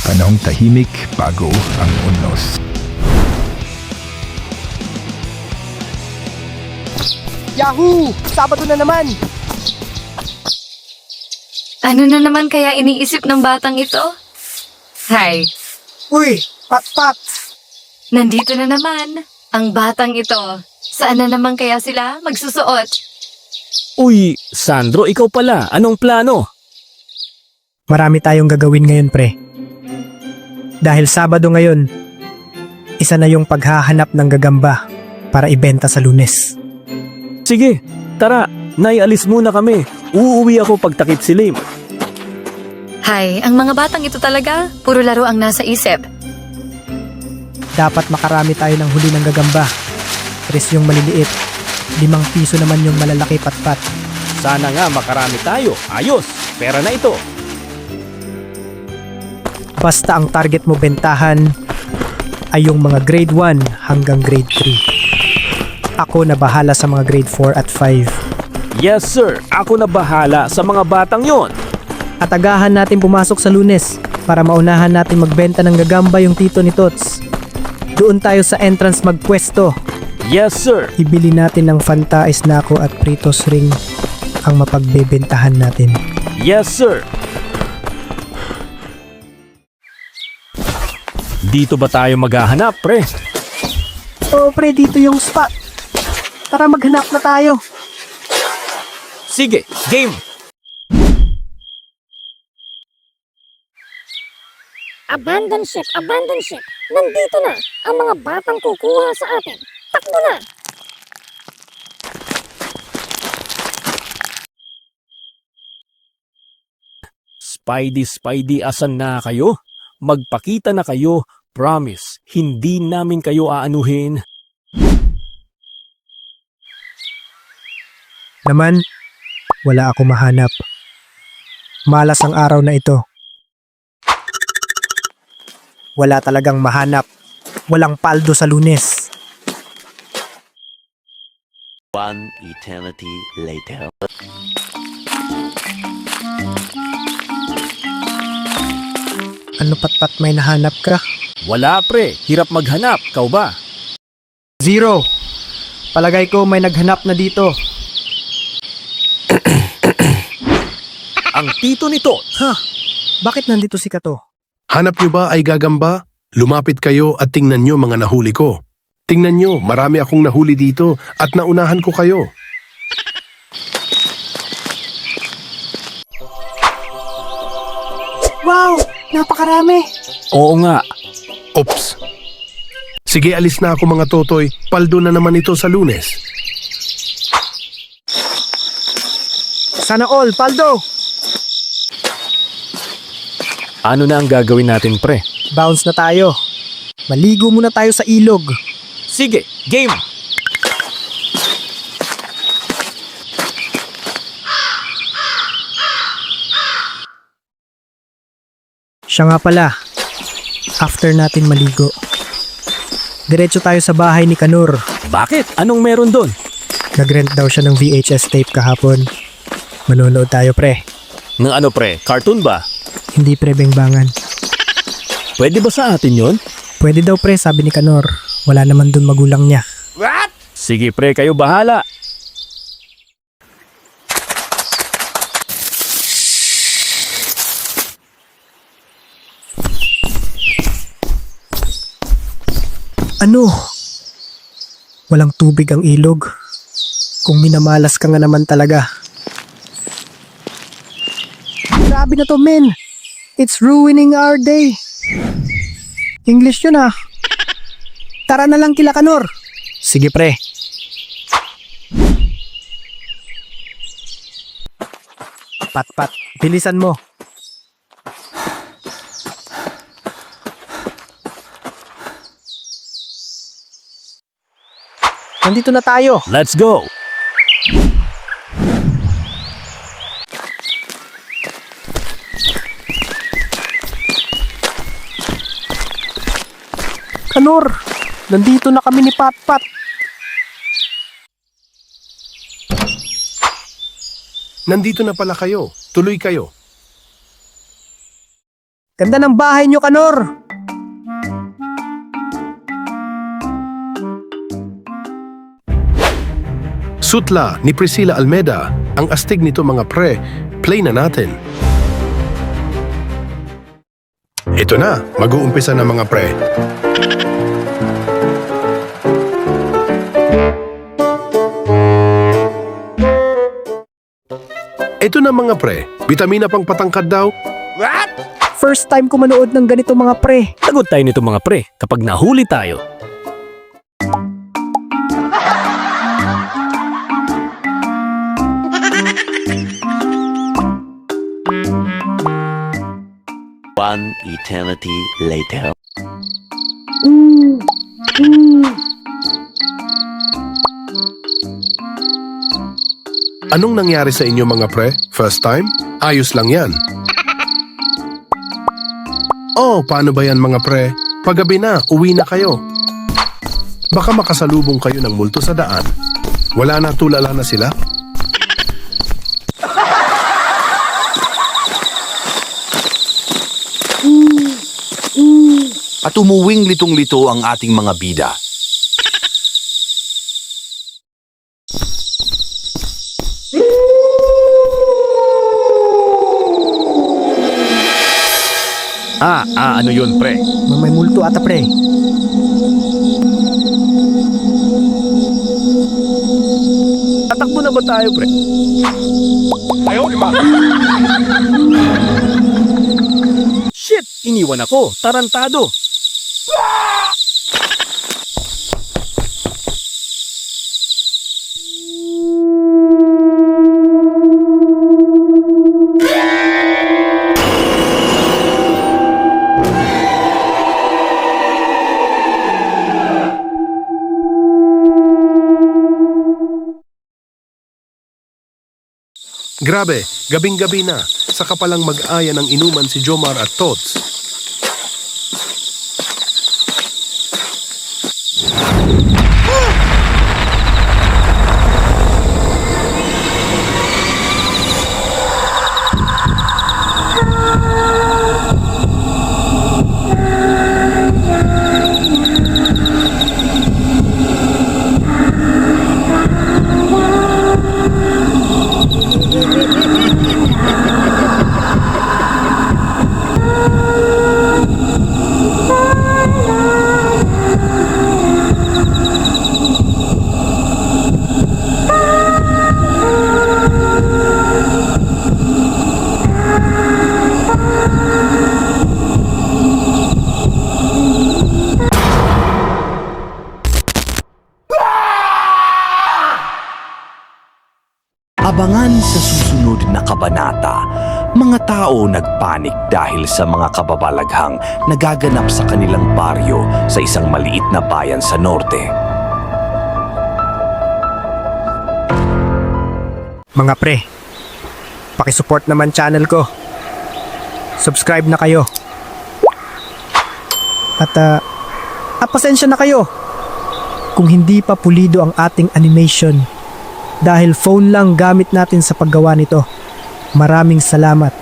Panahong tahimik bago ang unos. Yahoo! Sabado na naman! Ano na naman kaya iniisip ng batang ito? Hay, Uy! Pat-pat! nandito na naman ang batang ito. Saan na naman kaya sila magsusuot? Uy, Sandro, ikaw pala. Anong plano? Marami tayong gagawin ngayon, pre. Dahil Sabado ngayon, isa na yung paghahanap ng gagamba para ibenta sa Lunes. Sige, tara. Naialis muna kami. Uuwi ako pagtakip silim. Hay, ang mga batang ito talaga, puro laro ang nasa isip. Dapat makarami tayo ng huli ng gagamba. 3 yung maliliit. 5 piso naman yung malalaki pat-pat. Sana nga makarami tayo. Ayos, pera na ito. Basta ang target mo bentahan ay yung mga grade 1 hanggang grade 3. Ako na bahala sa mga grade 4 at 5. Yes sir, ako na bahala sa mga batang yon. At agahan natin pumasok sa Lunes para maunahan natin magbenta ng gagamba yung tito ni Tots. Doon tayo sa entrance magpwesto. Yes sir. Ibili natin ng Fanta Isnako at Pritos Ring ang mapagbebentahan natin. Yes sir. Dito ba tayo maghahanap, pre? Oo pre, dito yung spot. Tara maghanap na tayo. Sige, game. Abandon ship, abandon ship. Nandito na ang mga batang kukuha sa atin. Takbo na! Spidey, asan na kayo? Magpakita na kayo. Promise, hindi namin kayo aanuhin. Naman, wala ako mahanap. Malas ang araw na ito. Wala talagang mahanap. Walang paldo sa Lunes. One eternity later. Ano pat-pat may nahanap ka? Wala pre, hirap maghanap. Kau ba? 0. Palagay ko may naghanap na dito. Ang tito nito. Ha? Bakit nandito si Kato? Hanap nyo ba ay gagamba? Lumapit kayo at tingnan nyo mga nahuli ko. Tingnan nyo, marami akong nahuli dito at naunahan ko kayo. Wow! Napakarami! Oo nga. Oops. Sige, alis na ako mga totoy. Paldo na naman ito sa Lunes. Sana all, paldo! Ano na ang gagawin natin pre? Bounce na tayo. Maligo muna tayo sa ilog. Sige, game! Siya nga pala, after natin maligo, diretso tayo sa bahay ni Kanur. Bakit? Anong meron doon? Nag-rent daw siya ng VHS tape kahapon. Manonood tayo pre. Ng ano pre? Cartoon ba? Hindi pre bengbangan. Pwede ba sa atin yon? Pwede daw pre, sabi ni Kanor. Wala naman dun magulang niya. Sige pre, kayo bahala. Ano? Walang tubig ang ilog. Kung minamalas ka nga naman talaga. Grabe na to men. It's ruining our day. English yun ah. Tara na lang kila Kanor. Sige pre. Pat, bilisan mo. Nandito na tayo. Let's go! Kanor, nandito na kami ni Patpat. nandito na pala kayo. Tuloy kayo. Ganda ng bahay nyo, Kanor! Sutla ni Priscilla Almeda. Ang astig nito mga pre. Play na natin. Ito na, mag-uumpisa na mga pre. Ito na mga pre, bitamina pang patangkad daw. First time ko manood ng ganito mga pre. Lagot tayo nito mga pre kapag nahuli tayo. One eternity later. Anong nangyari sa inyo mga pre? First time? Ayos lang yan. Oh, paano ba yan mga pre? Paggabi na, uwi na kayo. Baka makasalubong kayo ng multo sa daan. Wala na, tulala na sila. At umuwing litong-lito ang ating mga bida. Ano yun pre? May multo ata pre. Tatakbo na ba tayo pre? Shit! Iniwan ako. Tarantado. Grabe, gabing-gabi na. Saka palang mag-aya ng inuman si Jomar at Tots. Abangan sa susunod na kabanata, mga tao nagpanik dahil sa mga kababalaghang nagaganap sa kanilang baryo sa isang maliit na bayan sa norte. Mga pre, pakisupport naman channel ko. Subscribe na kayo. At pasensya na kayo kung hindi pa pulido ang ating animation dahil phone lang gamit natin sa paggawa nito. Maraming salamat.